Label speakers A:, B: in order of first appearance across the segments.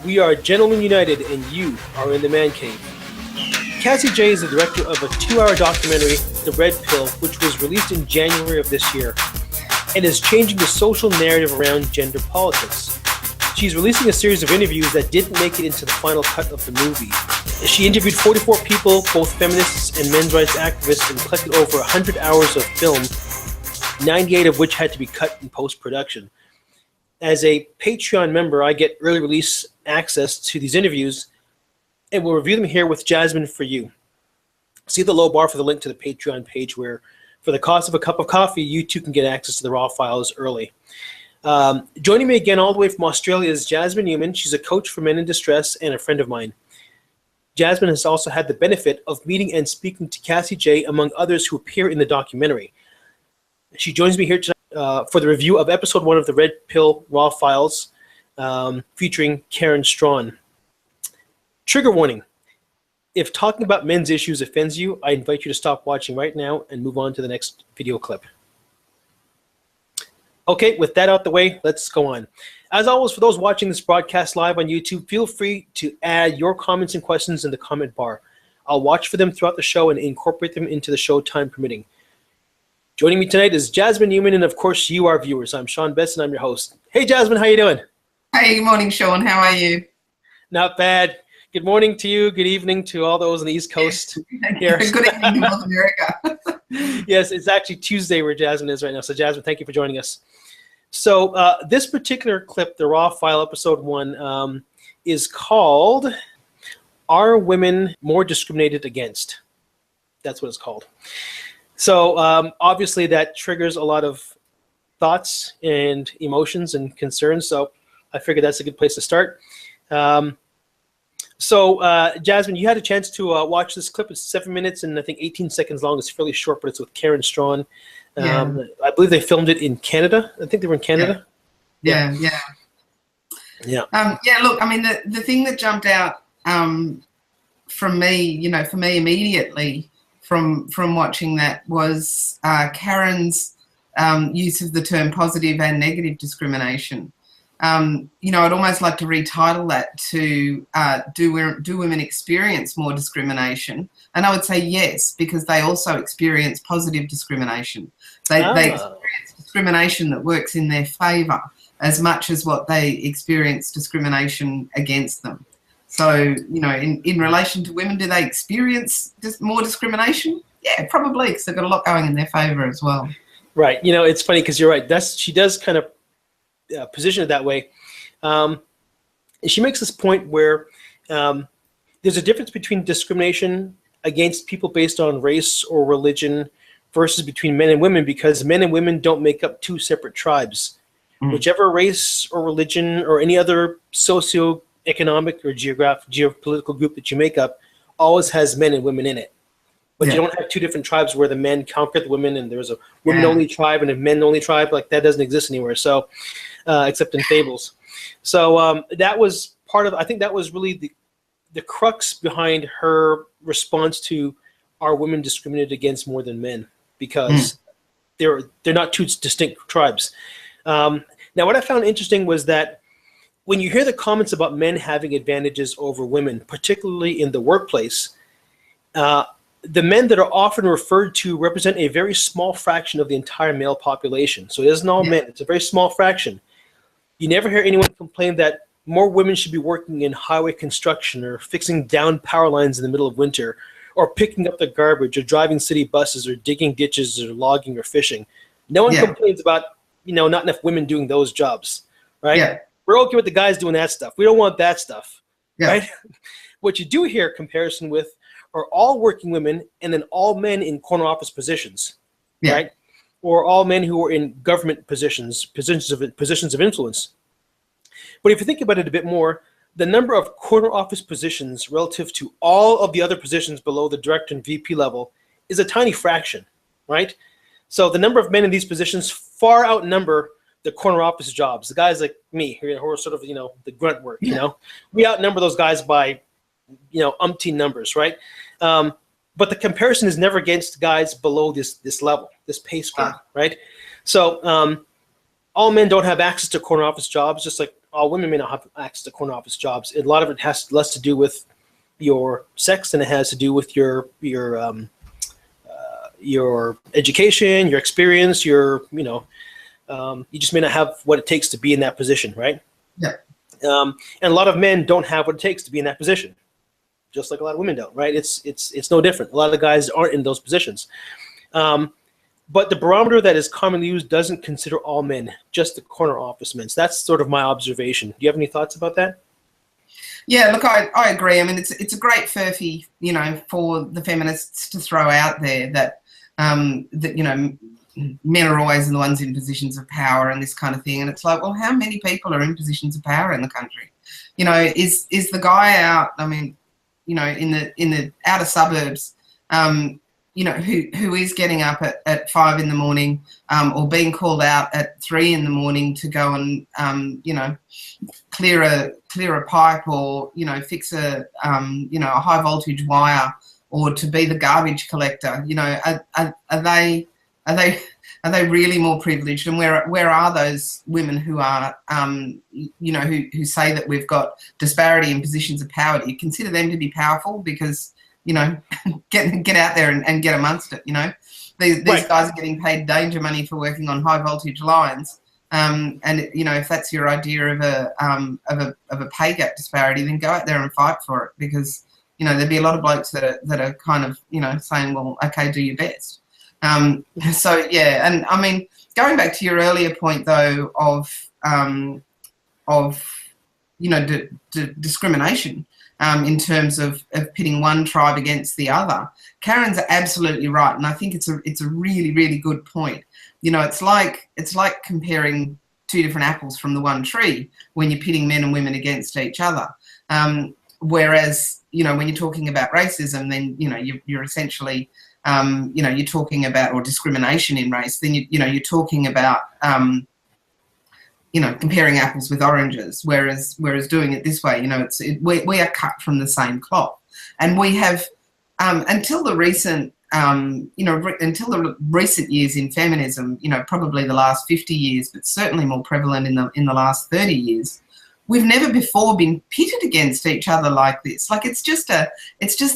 A: We are gentlemen united, and you are in the man cave. Cassie Jaye is the director of a 2-hour documentary, The Red Pill, which was released in January of this year, and is changing the social narrative around gender politics. She's releasing a series of interviews that didn't make it into the final cut of the movie. She interviewed 44 people, both feminists and men's rights activists, and collected over 100 hours of film, 98 of which had to be cut in post-production. As a Patreon member, I get early release access to these interviews, and we'll review them here with Jasmin for you. See the low bar for the link to the Patreon page where, for the cost of a cup of coffee, you too can get access to the raw files early. Joining me again all the way from Australia is Jasmin Newman. She's a coach for men in distress and a friend of mine. Jasmin has also had the benefit of meeting and speaking to Cassie Jaye, among others who appear in the documentary. She joins me here tonight for the review of episode 1 of the Red Pill Raw Files, featuring Karen Straughan. Trigger warning. If talking about men's issues offends you, I invite you to stop watching right now and move on to the next video clip. Okay, with that out the way, let's go on. As always, for those watching this broadcast live on YouTube, feel free to add your comments and questions in the comment bar. I'll watch for them throughout the show and incorporate them into the show, time permitting. Joining me tonight is Jasmin Newman, and of course, you, our viewers. I'm Sean Best, and I'm your host. Hey, Jasmin, how you doing?
B: Hey, good morning, Sean. How are you?
A: Not bad. Good morning to you. Good evening to all those on the East Coast. Here.
B: Good evening to North America.
A: Yes, it's actually Tuesday where Jasmin is right now. So, Jasmin, thank you for joining us. So, this particular clip, the Raw File, episode 1, is called Are Women More Discriminated Against? That's what it's called. So, obviously, that triggers a lot of thoughts and emotions and concerns. So, I figured that's a good place to start. So, Jasmin, you had a chance to watch this clip. It's 7 minutes and I think 18 seconds long. It's fairly short, but it's with Karen Straughan. I believe they filmed it in Canada. I think they were in Canada.
B: Yeah.
A: Look,
B: I mean, the thing that jumped out from me, for me immediately from watching that was Karen's use of the term positive and negative discrimination. I'd almost like to retitle that to do women experience more discrimination? And I would say yes, because they also experience positive discrimination. They experience discrimination that works in their favour as much as what they experience discrimination against them. So, in relation to women, do they experience more discrimination? Yeah, probably, because they've got a lot going in their favour as well.
A: Right. It's funny because you're right. She does kind of position it that way. And she makes this point where there's a difference between discrimination against people based on race or religion versus between men and women, because men and women don't make up two separate tribes. Whichever race or religion or any other socioeconomic or geopolitical group that you make up always has men and women in it. But you don't have two different tribes where the men conquer the women and there's a women-only tribe and a men-only tribe. Like, that doesn't exist anywhere, so except in fables. So that was part of, I think that was really the crux behind her response to are women discriminated against more than men, because they're not two distinct tribes. Now, what I found interesting was that when you hear the comments about men having advantages over women, particularly in the workplace, the men that are often referred to represent a very small fraction of the entire male population. So it isn't all men. It's a very small fraction. You never hear anyone complain that more women should be working in highway construction or fixing down power lines in the middle of winter or picking up the garbage or driving city buses or digging ditches or logging or fishing. No one complains about, not enough women doing those jobs, right? Yeah. We're okay with the guys doing that stuff. We don't want that stuff, right? What you do hear comparison with are all working women and then all men in corner office positions, right? Or all men who are in government positions of influence. But if you think about it a bit more, the number of corner office positions relative to all of the other positions below the director and VP level is a tiny fraction, right? So the number of men in these positions far outnumber the corner office jobs. The guys like me, who are sort of, the grunt work, we outnumber those guys by, umpteen numbers, right? But the comparison is never against guys below this level, this pay scale, right? So all men don't have access to corner office jobs, just like all women may not have access to corner office jobs. A lot of it has less to do with your sex than it has to do with your education, your experience, you just may not have what it takes to be in that position, right?
B: Yeah.
A: And a lot of men don't have what it takes to be in that position, just like a lot of women don't, right? It's no different. A lot of guys aren't in those positions. But the barometer that is commonly used doesn't consider all men, just the corner office men. So that's sort of my observation. Do you have any thoughts about that?
B: Yeah, look, I agree. I mean, it's a great furphy, for the feminists to throw out there that men are always the ones in positions of power and this kind of thing. And it's like, well, how many people are in positions of power in the country? Is the guy out? I mean, in the outer suburbs, who is getting up at 5 in the morning, or being called out at 3 in the morning to go and clear a pipe, or fix a high voltage wire, or to be the garbage collector. Are they really more privileged? And where are those women who are who say that we've got disparity in positions of power? Do you consider them to be powerful? Because get out there and get amongst it. These
A: right.
B: guys are getting paid danger money for working on high voltage lines. And if that's your idea of a pay gap disparity, then go out there and fight for it, because there'd be a lot of blokes that are kind of saying, well, okay, do your best. So yeah, and I mean, going back to your earlier point though of discrimination. In terms of pitting one tribe against the other, Karen's absolutely right, and I think it's a really, really good point. It's like comparing two different apples from the one tree when you're pitting men and women against each other. Whereas when you're talking about racism, then you're essentially you're talking about, or discrimination in race, then you're talking about comparing apples with oranges, whereas doing it this way, we are cut from the same cloth, and we have until the recent years in feminism, probably the last 50 years, but certainly more prevalent in the last 30 years. We've never before been pitted against each other like this. Like it's just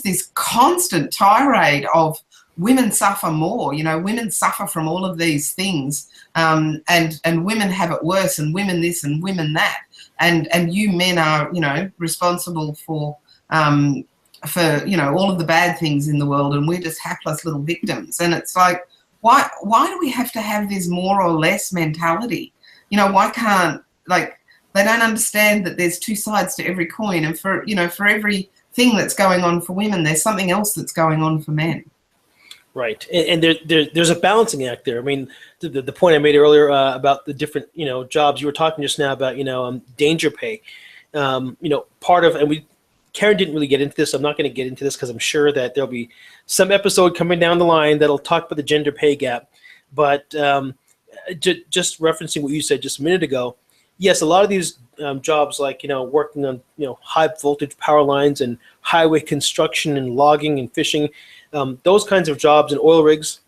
B: this constant tirade of women suffer more, women suffer from all of these things, and women have it worse, and women this and women that, and you men are, responsible for all of the bad things in the world, and we're just hapless little victims. And it's like, why do we have to have this more or less mentality? Why can't, they don't understand that there's two sides to every coin, and for everything that's going on for women, there's something else that's going on for men.
A: Right, and there's a balancing act there. I mean, the point I made earlier about the different jobs, you were talking just now about danger pay. Part of, and Karen didn't really get into this. I'm not going to get into this because I'm sure that there'll be some episode coming down the line that'll talk about the gender pay gap. But just referencing what you said just a minute ago, yes, a lot of these jobs, like working on high voltage power lines and highway construction and logging and fishing. Those kinds of jobs, and oil rigs,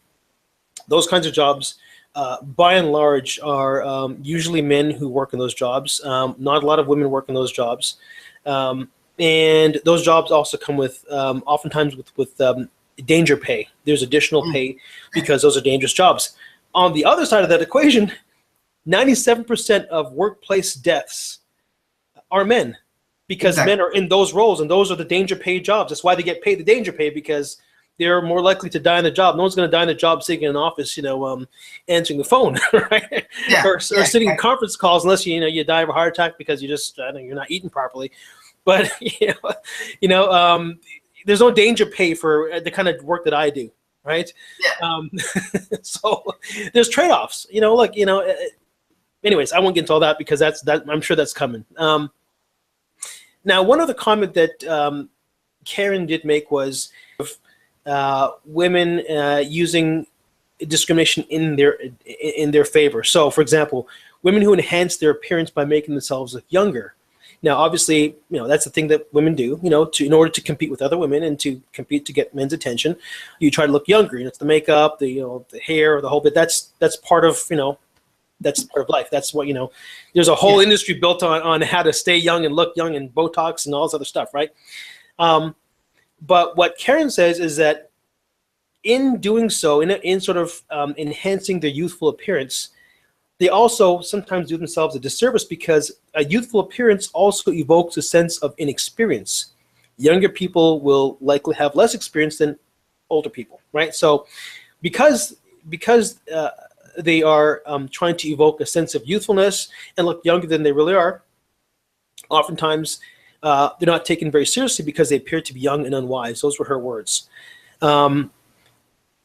A: those kinds of jobs, by and large, are usually men who work in those jobs. Not a lot of women work in those jobs. And those jobs also come with, oftentimes with danger pay. There's additional pay because those are dangerous jobs. On the other side of that equation, 97% of workplace deaths are men, because men are in those roles, and those are the danger pay jobs. That's why they get paid the danger pay, because they're more likely to die in the job. No one's going to die in the job sitting in an office, answering the phone, right?
B: Yeah.
A: or sitting in conference calls, unless you die of a heart attack because you just you're not eating properly. But there's no danger pay for the kind of work that I do, right?
B: Yeah.
A: So there's trade-offs. Anyways, I won't get into all that because I'm sure that's coming. Now, one other comment that Karen did make was women using discrimination in their favor. So, for example, women who enhance their appearance by making themselves look younger. Now, obviously, that's the thing that women do. In order to compete with other women and to compete to get men's attention, you try to look younger. It's the makeup, the hair, the whole bit. That's part of That's part of life. That's what, there's a whole industry built on how to stay young and look young and Botox and all this other stuff, right? But what Karen says is that in doing so, in sort of enhancing their youthful appearance, they also sometimes do themselves a disservice, because a youthful appearance also evokes a sense of inexperience. Younger people will likely have less experience than older people, right? So because they are trying to evoke a sense of youthfulness and look younger than they really are, oftentimes they're not taken very seriously because they appear to be young and unwise. Those were her words.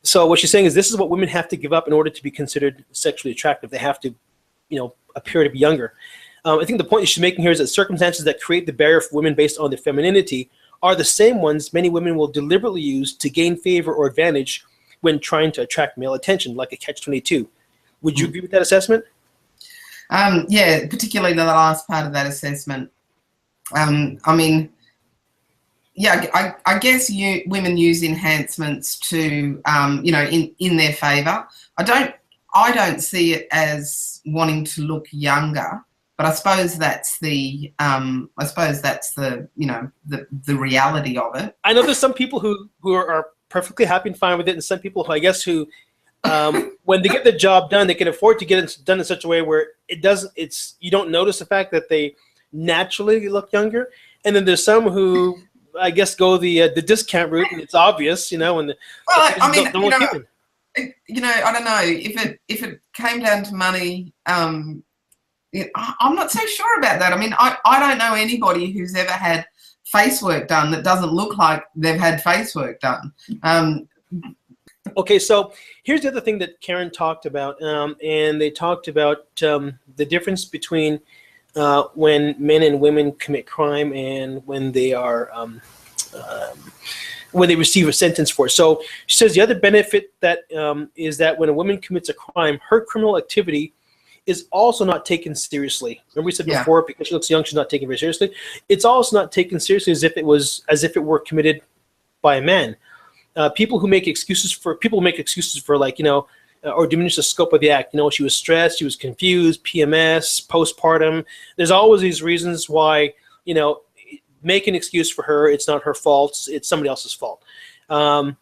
A: So what she's saying is this is what women have to give up in order to be considered sexually attractive. They have to, appear to be younger. I think the point that she's making here is that circumstances that create the barrier for women based on their femininity are the same ones many women will deliberately use to gain favor or advantage when trying to attract male attention, like a catch-22. Would you agree with that assessment?
B: Yeah, particularly the last part of that assessment. I mean, yeah, I guess women use enhancements to, in their favour. I don't see it as wanting to look younger, but I suppose that's the the reality of it.
A: I know there's some people who are perfectly happy and fine with it, and some people who I guess when they get the job done, they can afford to get it done in such a way where you don't notice the fact that they naturally look younger. And then there's some who I guess go the discount route, and it's obvious, and I
B: don't know if it came down to money. I'm not so sure about that. I mean, I don't know anybody who's ever had face work done that doesn't look like they've had face work done.
A: Okay, so here's the other thing that Karen talked about, and they talked about the difference between when men and women commit crime and when they are when they receive a sentence for it. So she says the other benefit that is that when a woman commits a crime, her criminal activity is also not taken seriously. Remember we said before, because she looks young, she's not taken very seriously. It's also not taken seriously as if it were committed by a man. People make excuses for like, or diminish the scope of the act. She was stressed, she was confused, PMS, postpartum. There's always these reasons why, make an excuse for her. It's not her fault. It's somebody else's fault. So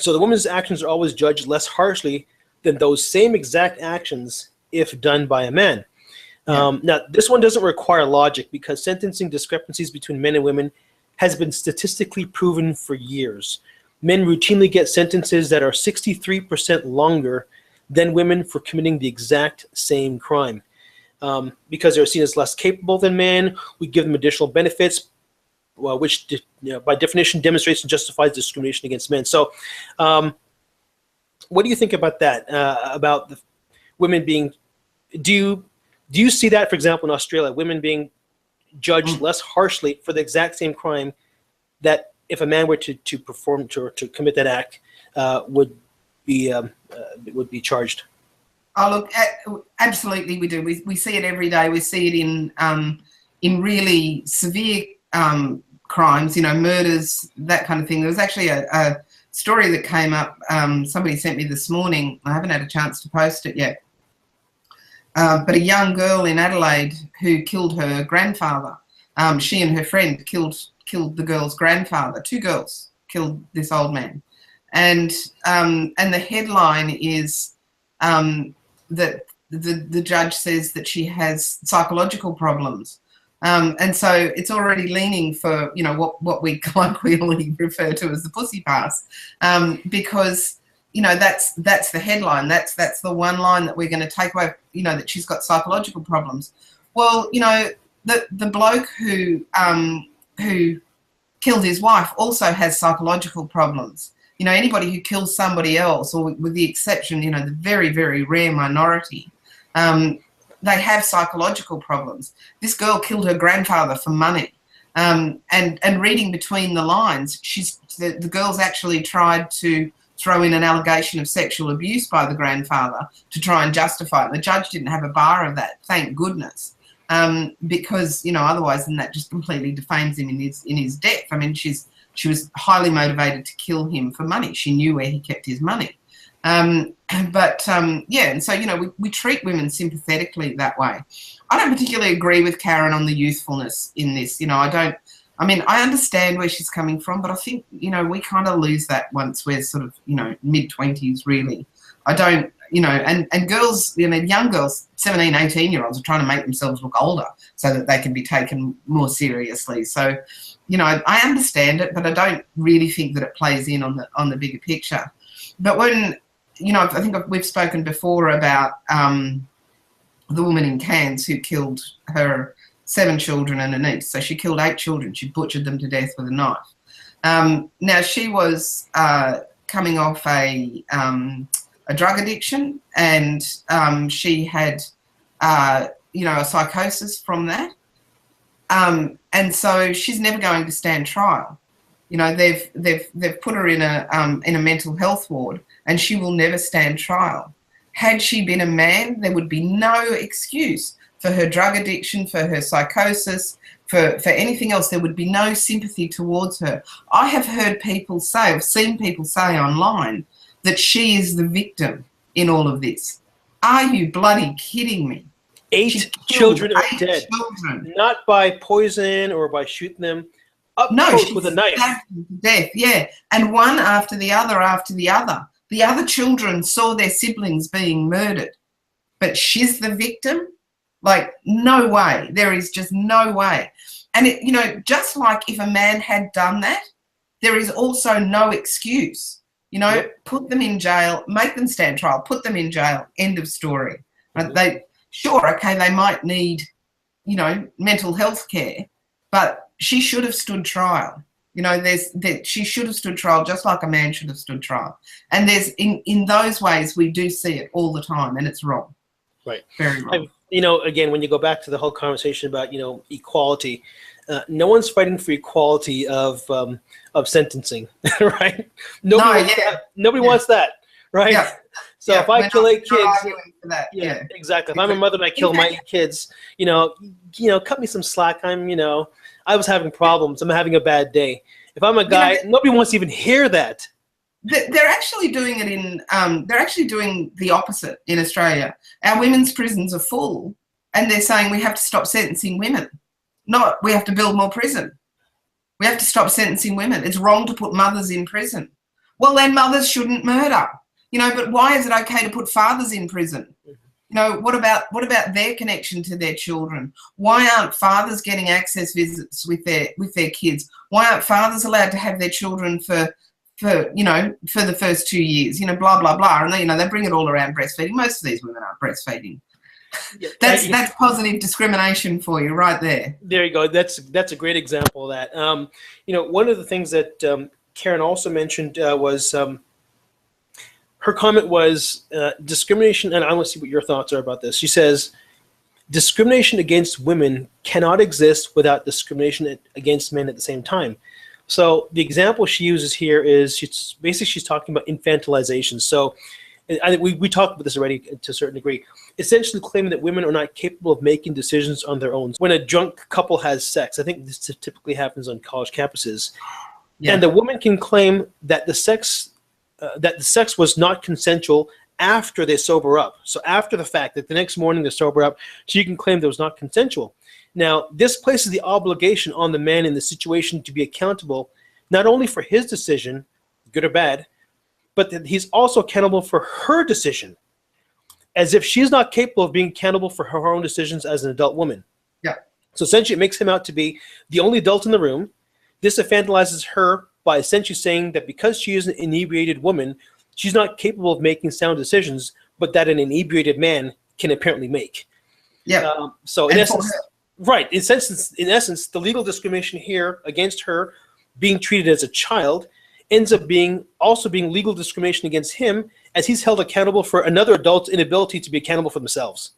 A: the woman's actions are always judged less harshly than those same exact actions if done by a man. Now, this one doesn't require logic, because sentencing discrepancies between men and women has been statistically proven for years. Men routinely get sentences that are 63% longer than women for committing the exact same crime. Because they're seen as less capable than men, we give them additional benefits, which by definition demonstrates and justifies discrimination against men. So what do you think about that, about the women being, do you see that, for example, in Australia, women being judged less harshly for the exact same crime that if a man were to perform to commit that act would be charged?
B: Oh, look, absolutely we do. We see it every day. We see it in really severe crimes, murders, that kind of thing. There was actually a story that came up, somebody sent me this morning. I haven't had a chance to post it yet. But a young girl in Adelaide who killed her grandfather. She and her friend killed the girl's grandfather. Two girls killed this old man. And the headline is that the judge says that she has psychological problems. And so it's already leaning for, what we colloquially refer to as the pussy pass, because, that's the headline. That's the one line that we're going to take away, that she's got psychological problems. Well, the bloke who killed his wife also has psychological problems. Anybody who kills somebody else, or with the exception, the very, very rare minority, they have psychological problems. This girl killed her grandfather for money. And reading between the lines, the girl's actually tried to throw in an allegation of sexual abuse by the grandfather to try and justify it. The judge didn't have a bar of that, thank goodness, because otherwise then that just completely defames him in his death. I mean, she was highly motivated to kill him for money. She knew where he kept his money. Yeah, and so, you know, we treat women sympathetically that way. I don't particularly agree with Karen on the youthfulness in this. You know, I mean, I understand where she's coming from, but I think, you know, we kind of lose that once we're sort of, you know, mid-20s, really. I don't, you know, and girls, you know, young girls, 17, 18-year-olds are trying to make themselves look older so that they can be taken more seriously. So, you know, I understand it, but I don't really think that it plays in on the bigger picture. But when, you know, I think we've spoken before about the woman in Cairns who killed her 7 children and a niece. So she killed 8 children. She butchered them to death with a knife. Now, she was coming off a drug addiction, and she had, you know, a psychosis from that. And so she's never going to stand trial. You know, they've put her in a mental health ward, and she will never stand trial. Had she been a man, there would be no excuse for her drug addiction, for her psychosis, for anything else. There would be no sympathy towards her. I have heard people say, I've seen people say online, that she is the victim in all of this. Are you bloody kidding me?
A: 8 children are dead, not by poison or by shooting them.
B: No,
A: close with a knife.
B: To death, yeah, and one after the other after the other. The other children saw their siblings being murdered, but she's the victim? Like, no way. There is just no way. And, it, you know, just like if a man had done that, there is also no excuse. You know, yep. Put them in jail, make them stand trial, put them in jail, end of story. Mm-hmm. Sure, okay, they might need, you know, mental health care, but she should have stood trial. You know, she should have stood trial just like a man should have stood trial. And there's in those ways we do see it all the time, and it's wrong.
A: Right.
B: Very wrong.
A: You know, again, when you go back to the whole conversation about, you know, equality, no one's fighting for equality of sentencing, right? Nobody wants that, right? Yeah. So if I kill 8 kids, yeah, exactly. If I'm a mother and I kill my 8 kids, you know, cut me some slack. I was having problems. I'm having a bad day. If I'm a guy, nobody wants to even hear that.
B: They're actually doing it in. They're actually doing the opposite in Australia. Our women's prisons are full, and they're saying we have to stop sentencing women. Not we have to build more prison. We have to stop sentencing women. It's wrong to put mothers in prison. Well, then mothers shouldn't murder. You know, but why is it okay to put fathers in prison? You know, what about their connection to their children? Why aren't fathers getting access visits with their kids? Why aren't fathers allowed to have their children for the first 2 years? You know, blah blah blah, and they bring it all around breastfeeding. Most of these women aren't breastfeeding. Yeah, that's positive discrimination for you right there.
A: There you go. That's a great example of that. You know, one of the things that Karen also mentioned was. Her comment was discrimination, and I want to see what your thoughts are about this. She says, discrimination against women cannot exist without discrimination against men at the same time. So the example she uses here is she's talking about infantilization. So I think we talked about this already to a certain degree. Essentially claiming that women are not capable of making decisions on their own. When a drunk couple has sex, I think this typically happens on college campuses, and the woman can claim that the sex was not consensual after they sober up. So after the fact, that the next morning they sober up, she can claim that it was not consensual. Now, this places the obligation on the man in the situation to be accountable, not only for his decision, good or bad, but that he's also accountable for her decision, as if she's not capable of being accountable for her own decisions as an adult woman.
B: Yeah.
A: So essentially it makes him out to be the only adult in the room. This infantilizes her by essentially saying that because she is an inebriated woman, she's not capable of making sound decisions, but that an inebriated man can apparently make.
B: Yeah.
A: So in essence, right. In essence, the legal discrimination here against her being treated as a child ends up being legal discrimination against him, as he's held accountable for another adult's inability to be accountable for themselves.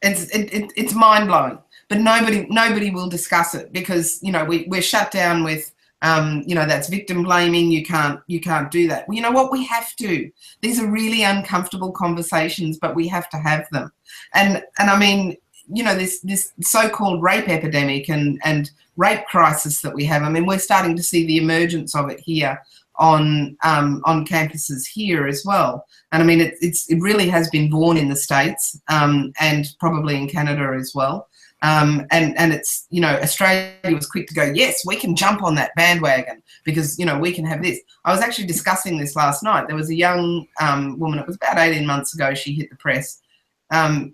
B: It's mind blowing, but nobody will discuss it because, you know, we're shut down with. You know, that's victim blaming. You can't do that. Well, you know what? We have to. These are really uncomfortable conversations, but we have to have them. And I mean, you know, this so-called rape epidemic and rape crisis that we have. I mean, we're starting to see the emergence of it here on campuses here as well. And I mean, it really has been born in the States and probably in Canada as well. And it's, you know, Australia was quick to go, yes, we can jump on that bandwagon because, you know, we can have this. I was actually discussing this last night. There was a young woman, it was about 18 months ago, she hit the press,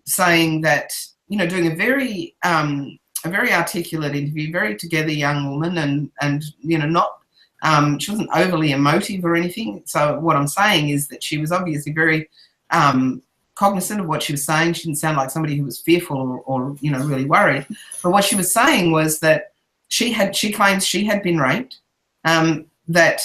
B: saying that, you know, doing a very articulate interview, very together young woman, and you know, not, she wasn't overly emotive or anything. So what I'm saying is that she was obviously very cognizant of what she was saying. She didn't sound like somebody who was fearful or you know, really worried. But what she was saying was that she claims she had been raped, that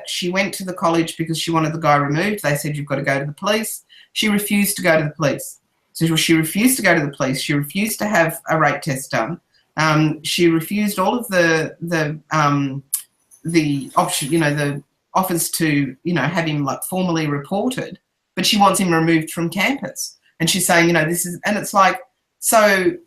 B: she went to the college because she wanted the guy removed. They said, you've got to go to the police. She refused to go to the police. So she refused to go to the police. She refused to have a rape test done. She refused all of the option, you know, the offers to, you know, have him like formally reported, but she wants him removed from campus. And she's saying, you know, this is, and it's like, so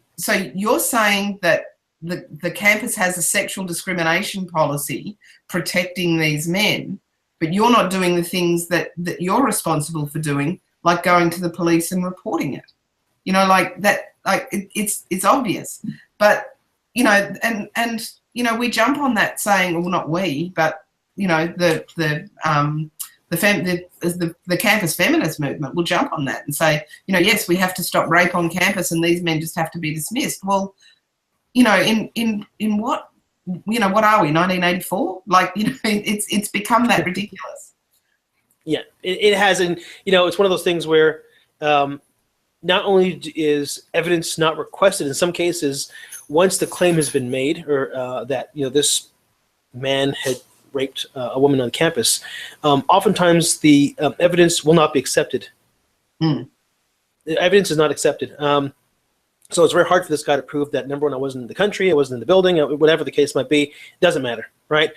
B: you're saying that the campus has a sexual discrimination policy protecting these men, but you're not doing the things that you're responsible for doing, like going to the police and reporting it. You know, like that, like it's obvious. But, you know, and you know, we jump on that saying, well, not we, but, you know, the campus feminist movement will jump on that and say, you know, yes, we have to stop rape on campus and these men just have to be dismissed. Well, you know, in what, you know, what are we, 1984? Like, you know, it's become that ridiculous.
A: Yeah, it has. And, you know, it's one of those things where not only is evidence not requested, in some cases, once the claim has been made or that, you know, this man had raped a woman on campus, oftentimes the evidence will not be accepted. The evidence is not accepted. So it's very hard for this guy to prove that, number one, I wasn't in the country, I wasn't in the building, whatever the case might be. It doesn't matter, right?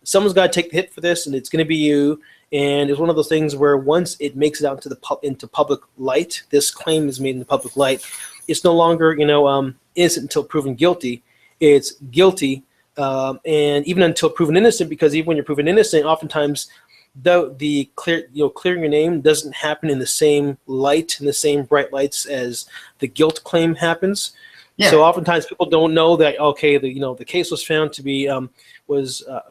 A: Someone's got to take the hit for this, and it's going to be you. And it's one of those things where once it makes it out into public light, this claim is made in the public light, it's no longer, you know, innocent until proven guilty. It's guilty, and even until proven innocent, because even when you're proven innocent, oftentimes the clearing your name doesn't happen in the same light, in the same bright lights as the guilt claim happens. Yeah. So oftentimes people don't know that, okay, the case was found to be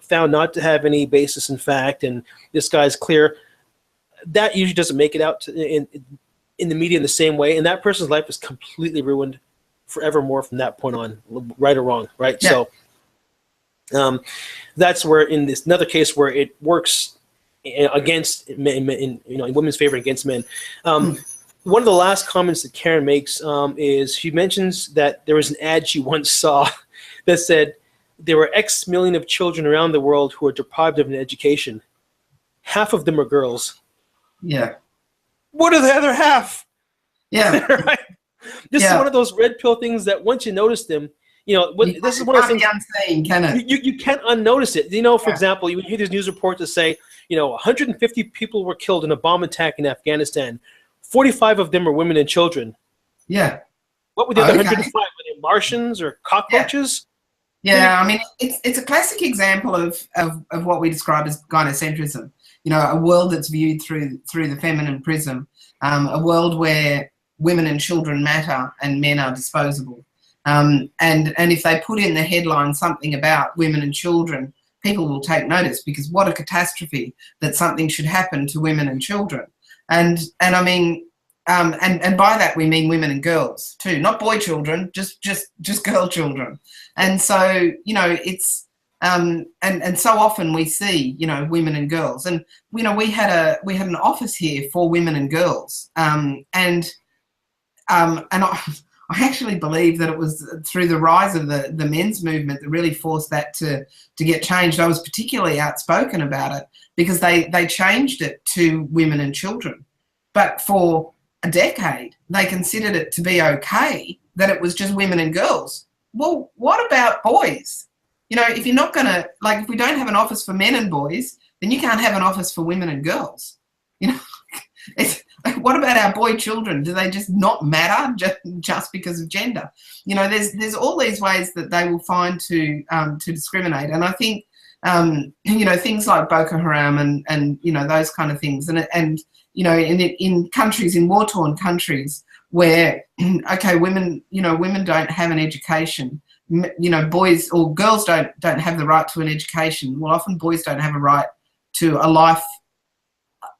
A: found not to have any basis in fact, and this guy's clear. That usually doesn't make it out in the media in the same way, and that person's life is completely ruined forevermore from that point on, right or wrong, right? Yeah. So that's where in this another case where it works against men, in women's favor against men. One of the last comments that Karen makes is she mentions that there was an ad she once saw that said there were X million of children around the world who are deprived of an education. Half of them are girls. Yeah. What are the other half? Yeah. Right? This is one of those red pill things that once you notice them, you know, this is one of the things unseen, can it? You can't unnotice it. You know, for example, you hear these news reports that say, you know, 150 people were killed in a bomb attack in Afghanistan. 45 of them are women and children. Yeah. What were the other 105? Were they Martians or cockroaches?
B: Yeah, I mean, it's a classic example of what we describe as gynocentrism. You know, a world that's viewed through the feminine prism, a world where women and children matter and men are disposable. And if they put in the headline something about women and children, people will take notice, because what a catastrophe that something should happen to women and children. And I mean, and by that we mean women and girls too, not boy children, just girl children. And so, you know, it's and so often we see, you know, women and girls, and you know, we had an office here for women and girls, and I actually believe that it was through the rise of the men's movement that really forced that to get changed. I was particularly outspoken about it because they changed it to women and children. But for a decade, they considered it to be okay that it was just women and girls. Well, what about boys? You know, if you're not going to, like, if we don't have an office for men and boys, then you can't have an office for women and girls. You know, it's, what about our boy children? Do they just not matter just because of gender? You know, there's all these ways that they will find to discriminate. And I think You know, things like Boko Haram and you know, those kind of things. And you know, in countries, in war-torn countries where, okay, women, you know, women don't have an education, you know, boys or girls don't have the right to an education. Well, often boys don't have a right to a life,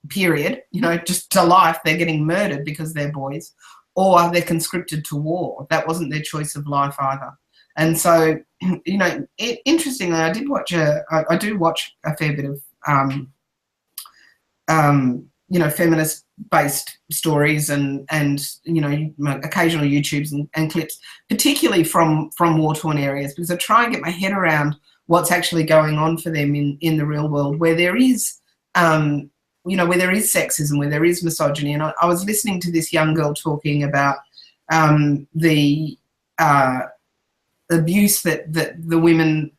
B: period, you know, just to life. They're getting murdered because they're boys, or they're conscripted to war. That wasn't their choice of life either. And so, you know, interestingly, I do watch a fair bit of, you know, feminist-based stories and you know, occasional YouTubes and clips, particularly from war-torn areas, because I try and get my head around what's actually going on for them in the real world, where there is, you know, where there is sexism, where there is misogyny. And I was listening to this young girl talking about the abuse that the women,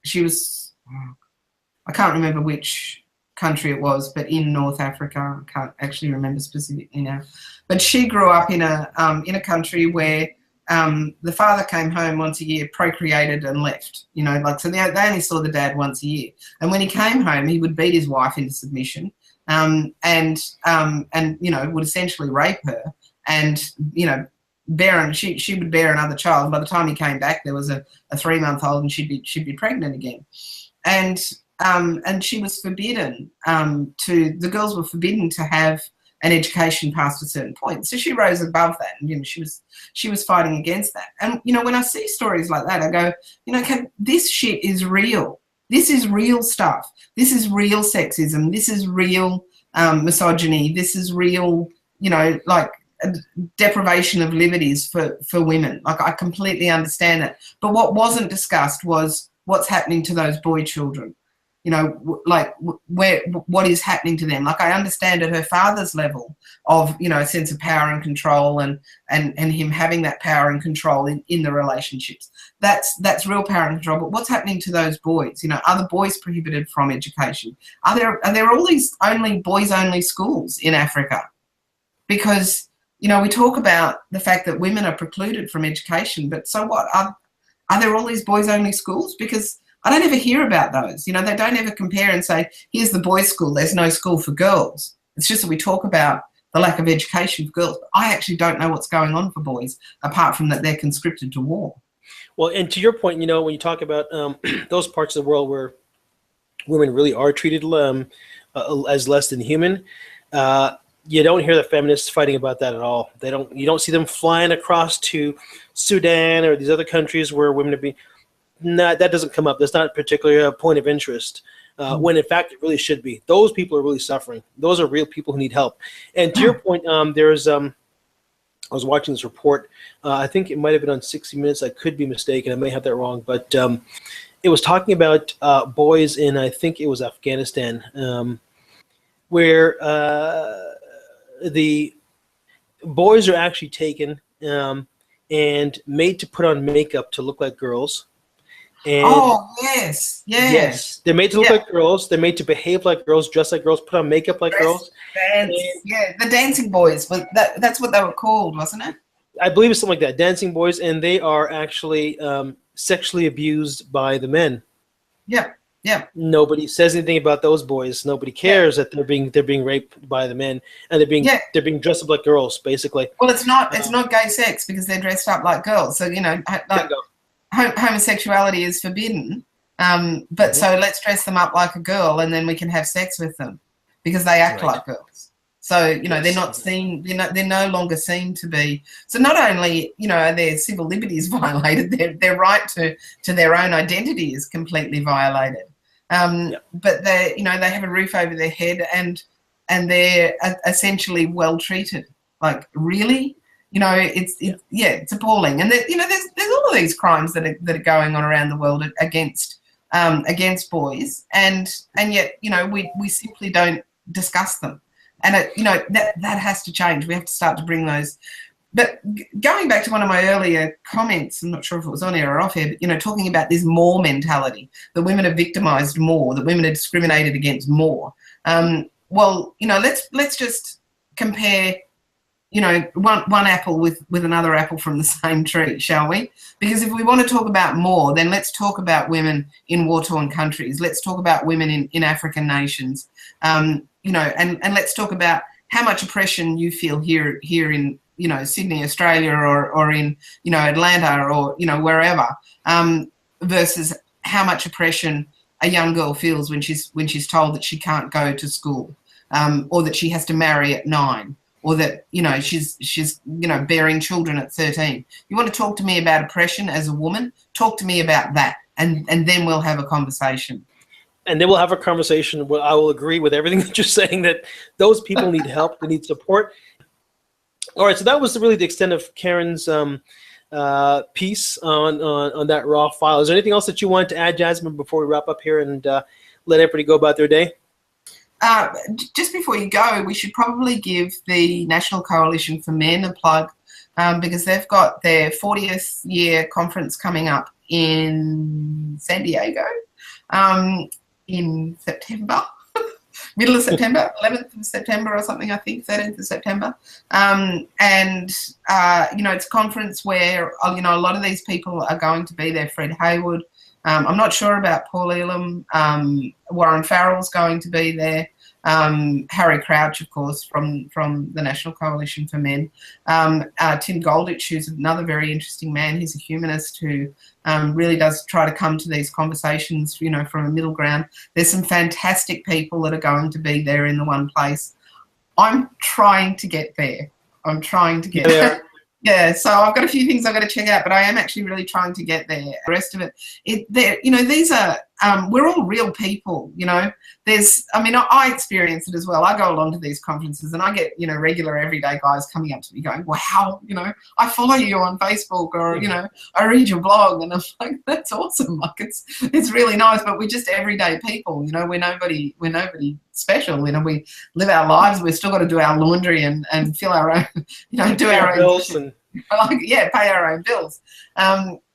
B: she was, I can't remember which country it was, but in North Africa, I can't actually remember specifically now. But she grew up in a country where the father came home once a year, procreated and left. You know, like, so they only saw the dad once a year. And when he came home, he would beat his wife into submission, and you know, would essentially rape her, and you know, she would bear another child. By the time he came back, there was a 3-month-old, and she'd be pregnant again. And she was forbidden the girls were forbidden to have an education past a certain point. So she rose above that, and you know, she was fighting against that. And you know, when I see stories like that, I go, you know, this shit is real. This is real stuff. This is real sexism. This is real misogyny. This is real, you know, like deprivation of liberties for women. Like, I completely understand that. But what wasn't discussed was what's happening to those boy children. You know, like what is happening to them. Like, I understand at her father's level of, you know, a sense of power and control, and him having that power and control in the relationships. That's real power and control. But what's happening to those boys? You know, are the boys prohibited from education? Are there all these boys only schools in Africa? Because, you know, we talk about the fact that women are precluded from education, but so what? Are there all these boys only schools? Because I don't ever hear about those. You know, they don't ever compare and say, here's the boys' school, there's no school for girls. It's just that we talk about the lack of education for girls. But I actually don't know what's going on for boys, apart from that they're conscripted to war.
A: Well, and to your point, you know, when you talk about those parts of the world where women really are treated as less than human, you don't hear the feminists fighting about that at all. You don't see them flying across to Sudan or these other countries where women are being. No, that doesn't come up. That's not particularly a point of interest, when in fact it really should be. Those people are really suffering. Those are real people who need help. And to your point, I was watching this report. I think it might have been on 60 Minutes. I could be mistaken. I may have that wrong. But it was talking about boys in, I think it was Afghanistan, where the boys are actually taken and made to put on makeup to look like girls. And yes. They're made to look like girls. They're made to behave like girls, dress like girls, put on makeup like girls.
B: The dancing boys. But that's what they were called, wasn't it?
A: I believe it's something like that, dancing boys, and they are actually sexually abused by the men. Yeah. Nobody says anything about those boys. Nobody cares that they're being raped by the men, and they're being dressed up like girls, basically.
B: Well, it's not gay sex because they're dressed up like girls. So, you know, like, homosexuality is forbidden, but so let's dress them up like a girl, and then we can have sex with them because they act like girls. So, you know, they're not seen, you know, they're no longer seen to be. So not only, you know, are their civil liberties violated, their right to their own identity is completely violated. But they, you know, they have a roof over their head, and they're essentially well treated. Like, really? You know, it's appalling. And you know, there's all of these crimes that are going on around the world against boys, and yet, you know, we simply don't discuss them. And you know, that has to change. We have to start to bring those. But going back to one of my earlier comments, I'm not sure if it was on air or off air, but, you know, talking about this more mentality, that women are victimised more, that women are discriminated against more. Well, you know, let's just compare, one apple with another apple from the same tree, shall we? Because if we want to talk about more, then let's talk about women in war-torn countries. Let's talk about women in African nations, and let's talk about how much oppression you feel here in Sydney, Australia, or in Atlanta, or wherever, versus how much oppression a young girl feels when she's told that she can't go to school, or that she has to marry at 9, or that she's bearing children at 13. You want to talk to me about oppression as a woman? Talk to me about that, and then we'll have a conversation.
A: And then we'll have a conversation where I will agree with everything that you're saying, that those people need help, they need support. All right, so that was really the extent of Karen's piece on that raw file. Is there anything else that you want to add, Jasmin, before we wrap up here and let everybody go about their day?
B: Just before you go, we should probably give the National Coalition for Men a plug, because they've got their 40th year conference coming up in San Diego in September. Middle of September, 11th of September or something, I think, 13th of September. It's a conference where, a lot of these people are going to be there. Fred Hayward. I'm not sure about Paul Elam. Warren Farrell's going to be there. Harry Crouch, of course, from the National Coalition for Men. Tim Goldich, who's another very interesting man. He's a humanist who really does try to come to these conversations, from a middle ground. There's some fantastic people that are going to be there in the one place. I'm trying to get there. There. Yeah, so I've got a few things I've got to check out, but I am actually really trying to get there. The rest of it, these are, we're all real people, I experience it as well. I go along to these conferences and I get, regular everyday guys coming up to me going, wow, I follow you on Facebook, or, I read your blog, and I'm like, that's awesome. Like, it's really nice, but we're just everyday people, we're nobody special. We live our lives. We've still got to do our laundry and fill our own, do our own
A: bills and
B: pay our own bills.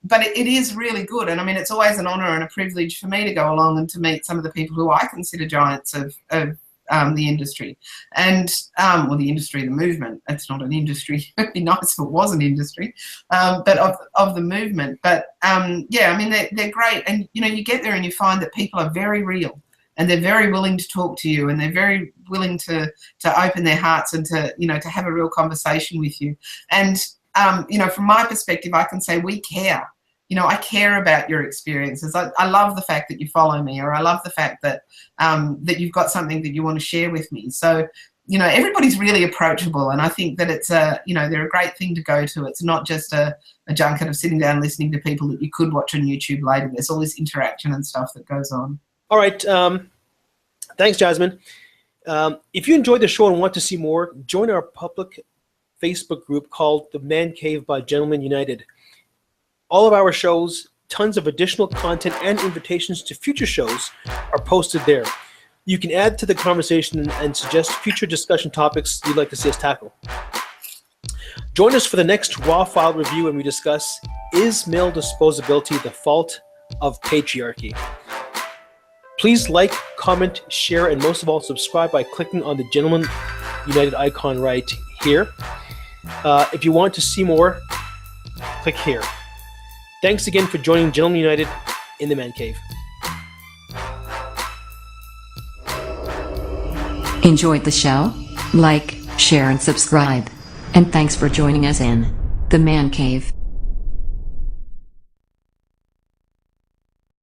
B: But it is really good, and it's always an honour and a privilege for me to go along and to meet some of the people who I consider giants of the industry, and the movement. It's not an industry. It'd be nice if it was an industry, but of the movement. But they're great, and you get there and you find that people are very real. And they're very willing to talk to you, and they're very willing to open their hearts and to have a real conversation with you. And from my perspective, I can say we care. I care about your experiences. I love the fact that you follow me, or I love the fact that that you've got something that you want to share with me. So everybody's really approachable, and I think that it's they're a great thing to go to. It's not just a junket of sitting down listening to people that you could watch on YouTube later. There's all this interaction and stuff that goes on.
A: All right. Thanks, Jasmin. If you enjoyed the show and want to see more, join our public Facebook group called The Man Cave by Gentlemen United. All of our shows, tons of additional content, and invitations to future shows are posted there. You can add to the conversation and suggest future discussion topics you'd like to see us tackle. Join us for the next Raw File review when we discuss, is male disposability the fault of patriarchy? Please like, comment, share, and most of all, subscribe by clicking on the Gentlemen United icon right here. If you want to see more, click here. Thanks again for joining Gentlemen United in the Man Cave.
C: Enjoyed the show? Like, share, and subscribe. And thanks for joining us in the Man Cave.